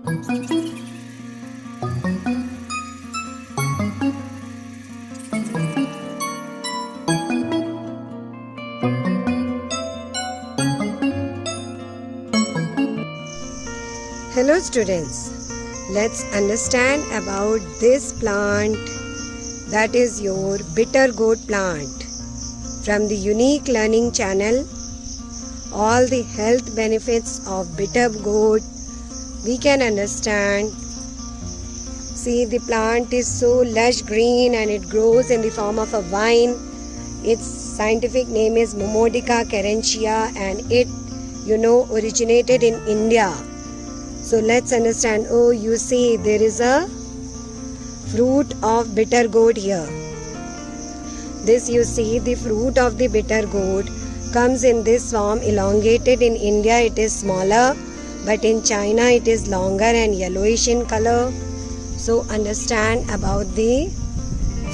Hello students, let's understand about this plant, that is your bitter gourd plant. From the Unique Learning channel, all the health benefits of bitter gourd we can understand. See, the plant is so lush green and it grows in the form of a vine. Its scientific name is Momodica carentia and it originated in India. So let's understand. Oh, you see there is a fruit of bitter gourd here. This you see, the fruit of the bitter gourd comes in this form, elongated. In India it is smaller, but in China it is longer and yellowish in color. So understand about the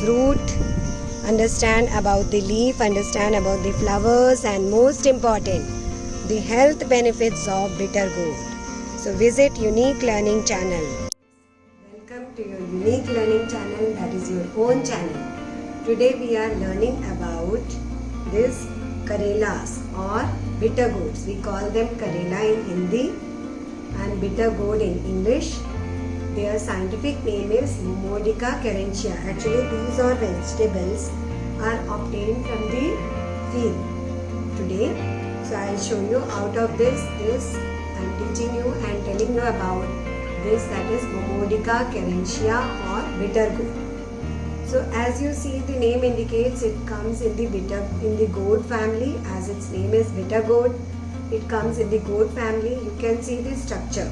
fruit, understand about the leaf, understand about the flowers, and most important, the health benefits of bitter gourd. So visit Unique Learning channel. Welcome to your Unique Learning channel, that is your own channel. Today we are learning about this karelas or bitter gourds. We call them karela in Hindi and bitter gourd in English. Their scientific name is Momodica carentia. Actually these are vegetables are obtained from the field today. So I will show you out of this I am teaching you and telling you about this, that is Momodica carentia or bitter gourd. So as you see, the name indicates it comes in the gourd family, as its name is bitter gourd. It comes in the gourd family. You can see the structure.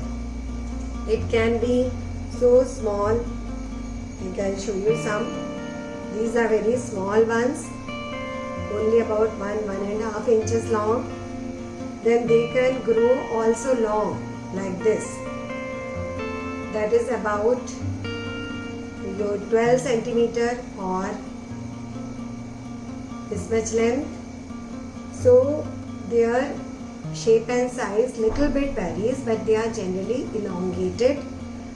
It can be so small. I can show you some. These are very small ones, only about 1.5 inches long. Then they can grow also long like this. That is about your 12 centimeter or this much length. So their shape and size little bit varies, but they are generally elongated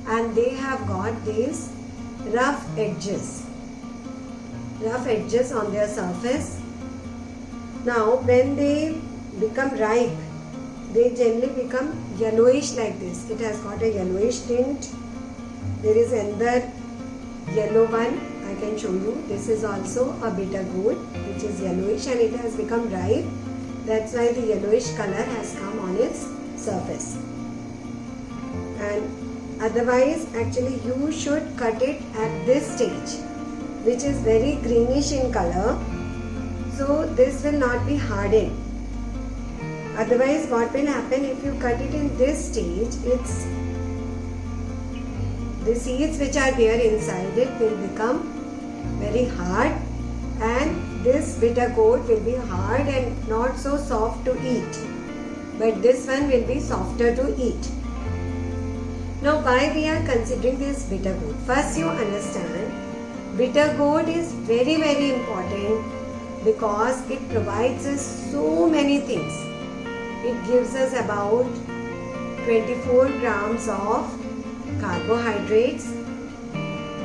and they have got these rough edges on their surface. Now when they become ripe, they generally become yellowish like this. It has got a yellowish tint. There is another yellow one I can show you. This is also a bitter gourd which is yellowish and it has become ripe. That's why the yellowish color has come on its surface. And otherwise, actually you should cut it at this stage, which is very greenish in color. So this will not be hardened. Otherwise, what will happen if you cut it in this stage? The seeds which are there inside it will become very hard, and this bitter gourd will be hard and not so soft to eat. But this one will be softer to eat. Now, why we are considering this bitter gourd? First, you understand, bitter gourd is very, very important because it provides us so many things. It gives us about 24 grams of carbohydrates.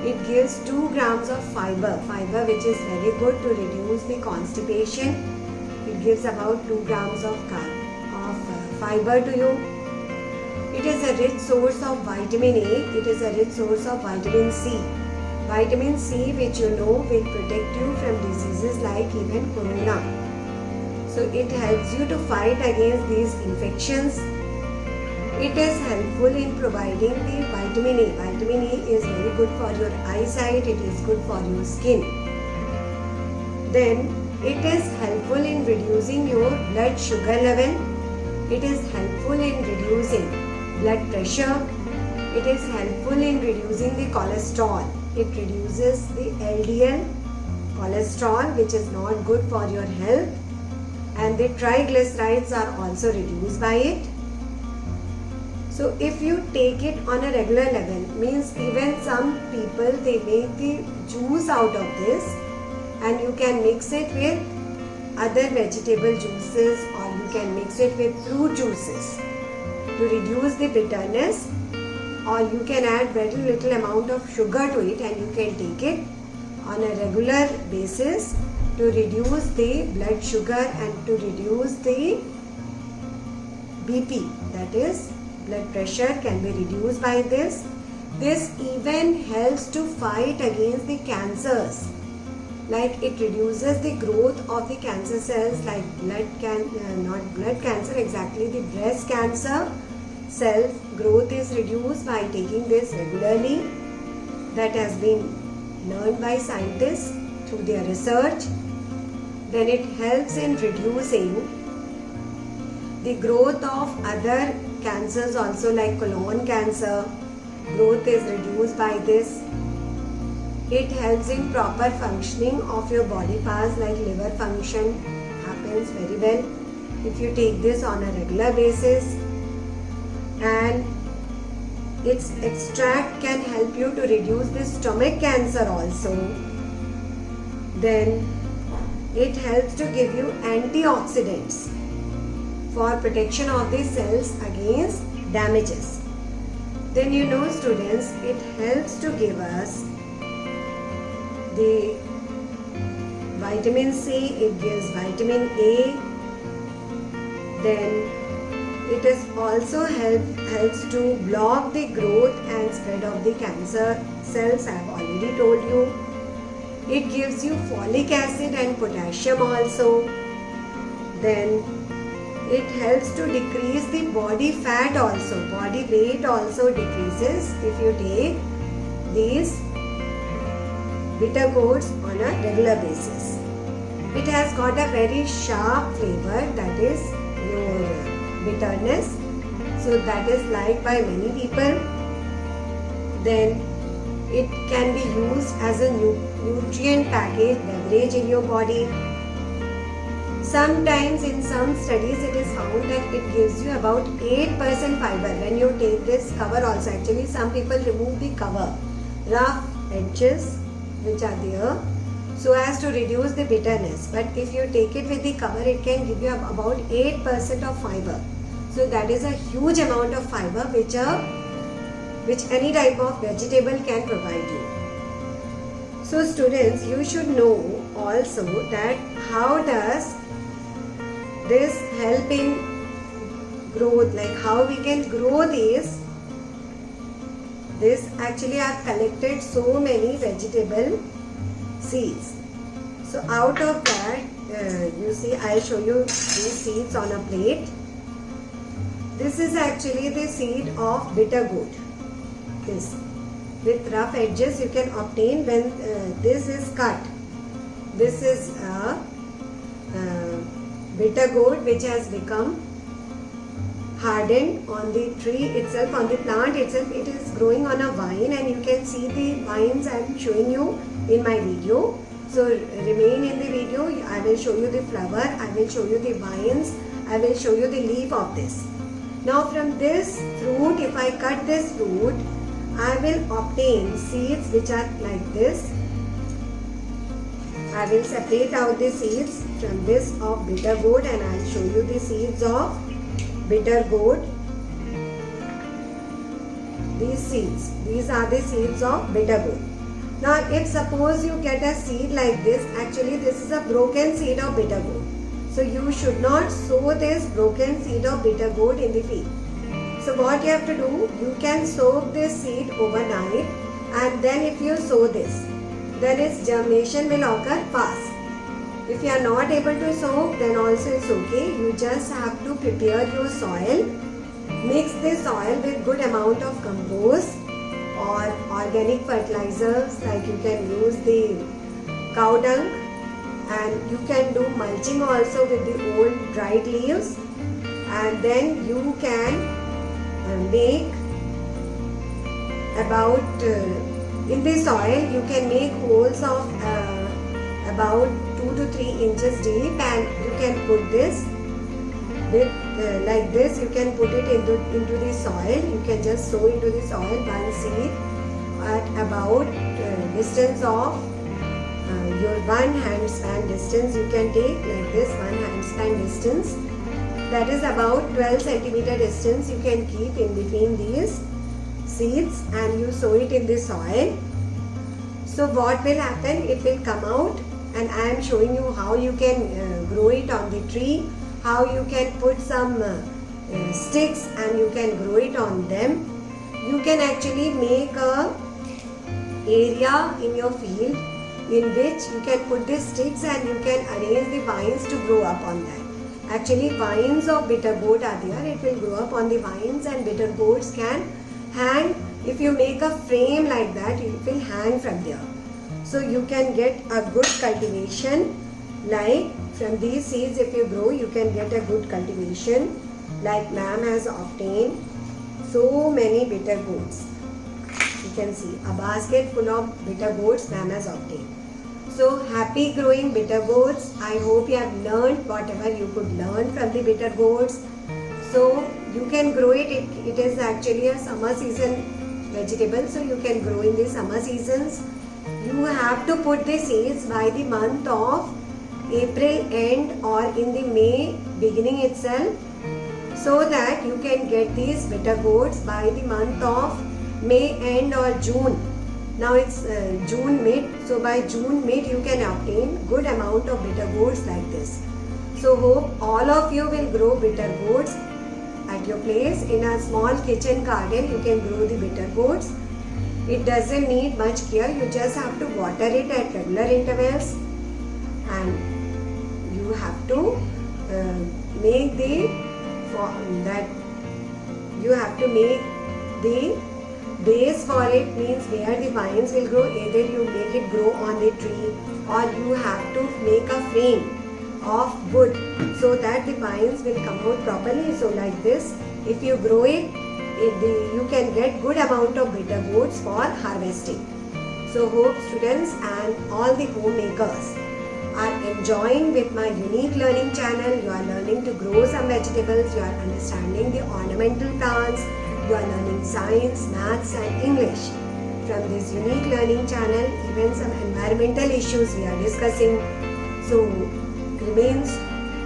It gives 2 grams of fiber which is very good to reduce the constipation. It gives about 2 grams of fiber to you. It is a rich source of vitamin A. It is a rich source of vitamin C. Vitamin C, which will protect you from diseases like even corona. So it helps you to fight against these infections. It is helpful in providing the vitamin A. Vitamin A is very good for your eyesight. It is good for your skin. Then it is helpful in reducing your blood sugar level. It is helpful in reducing blood pressure. It is helpful in reducing the cholesterol. It reduces the LDL cholesterol, which is not good for your health. And the triglycerides are also reduced by it. So if you take it on a regular level, means even some people, they make the juice out of this and you can mix it with other vegetable juices or you can mix it with fruit juices to reduce the bitterness or you can add very little amount of sugar to it, and you can take it on a regular basis to reduce the blood sugar and to reduce the BP, that is blood pressure can be reduced by this. This even helps to fight against the cancers, like it reduces the growth of the cancer cells, like not blood cancer exactly, the breast cancer cell growth is reduced by taking this regularly. That has been learned by scientists through their research. Then it helps in reducing the growth of other cancers also, like colon cancer. Growth is reduced by this. It helps in proper functioning of your body parts, like liver function happens very well if you take this on a regular basis. And its extract can help you to reduce the stomach cancer also. Then it helps to give you antioxidants for protection of the cells against damages. Then students, it helps to give us the vitamin C, it gives vitamin A. Then it is also helps to block the growth and spread of the cancer cells, I have already told you. It gives you folic acid and potassium also. Then it helps to decrease the body fat also. Body weight also decreases if you take these bitter gourds on a regular basis. It has got a very sharp flavor, that is your bitterness, so that is liked by many people. Then it can be used as a nutrient packaged beverage in your body. Sometimes in some studies it is found that it gives you about 8% fiber when you take this cover also. Actually some people remove the cover, rough edges which are there, so as to reduce the bitterness. But if you take it with the cover, it can give you about 8% of fiber. So that is a huge amount of fiber which any type of vegetable can provide you. So students, you should know also that how does this help in growth, like how we can grow this. This actually I have collected so many vegetable seeds. So out of that, you see, I'll show you these seeds on a plate. This is actually the seed of bitter gourd. This with rough edges you can obtain when this is cut. This is a bitter gourd which has become hardened on the tree itself, on the plant itself. It is growing on a vine, and you can see the vines I am showing you in my video. So remain in the video. I will show you the flower, I will show you the vines, I will show you the leaf of this. Now from this fruit, if I cut this fruit, I will obtain seeds which are like this. I will separate out the seeds from this of bitter gourd, and I will show you the seeds of bitter gourd. These seeds, these are the seeds of bitter gourd. Now if suppose you get a seed like this, actually this is a broken seed of bitter gourd. So you should not sow this broken seed of bitter gourd in the field. So what you have to do, you can soak this seed overnight, and then if you sow this, then its germination will occur fast. If you are not able to soak, then also it's okay. You just have to prepare your soil. Mix this soil with good amount of compost or organic fertilizers, like you can use the cow dung, and you can do mulching also with the old dried leaves, and then you can make about in the soil you can make holes of about 2 to 3 inches deep, and you can put this with like this. You can put it into the soil. You can just sow into the soil one seed at about distance of your one hand span distance. You can take like this, one hand span distance, that is about 12 centimeter distance you can keep in between these seeds and you sow it in the soil. So what will happen? It will come out, and I am showing you how you can grow it on the tree, how you can put some sticks and you can grow it on them. You can actually make a area in your field in which you can put the sticks and you can arrange the vines to grow up on that. Actually, vines of bitter gourd are there. It will grow up on the vines, and bitter gourds can hang. If you make a frame like that, it will hang from there. So you can get a good cultivation. Like from these seeds, if you grow, you can get a good cultivation. Like ma'am has obtained so many bitter gourds. You can see a basket full of bitter gourds ma'am has obtained. So happy growing bitter gourds. I hope you have learned whatever you could learn from the bitter gourds. So you can grow it. It is actually a summer season vegetable. So you can grow in the summer seasons. You have to put the seeds by the month of April end or in the May beginning itself, so that you can get these bitter gourds by the month of May end or June. Now it's June mid, so by June mid you can obtain good amount of bitter gourds like this. So hope all of you will grow bitter gourds at your place. In a small kitchen garden you can grow the bitter gourds. It doesn't need much care. You just have to water it at regular intervals, and you have to make the base for it, means where the vines will grow. Either you make it grow on the tree, or you have to make a frame of wood so that the vines will come out properly. So like this, if you grow it, you can get good amount of bitter gourds for harvesting. So hope students and all the homemakers are enjoying with my unique learning channel. You are learning to grow some vegetables, you are understanding the ornamental plants, you are learning science, maths and English. From this unique learning channel, even some environmental issues we are discussing. So remains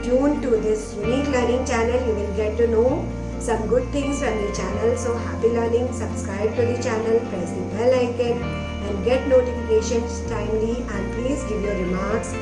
tuned to this unique learning channel. You will get to know some good things from the channel. So happy learning. Subscribe to the channel, press the bell icon and get notifications timely, and please give your remarks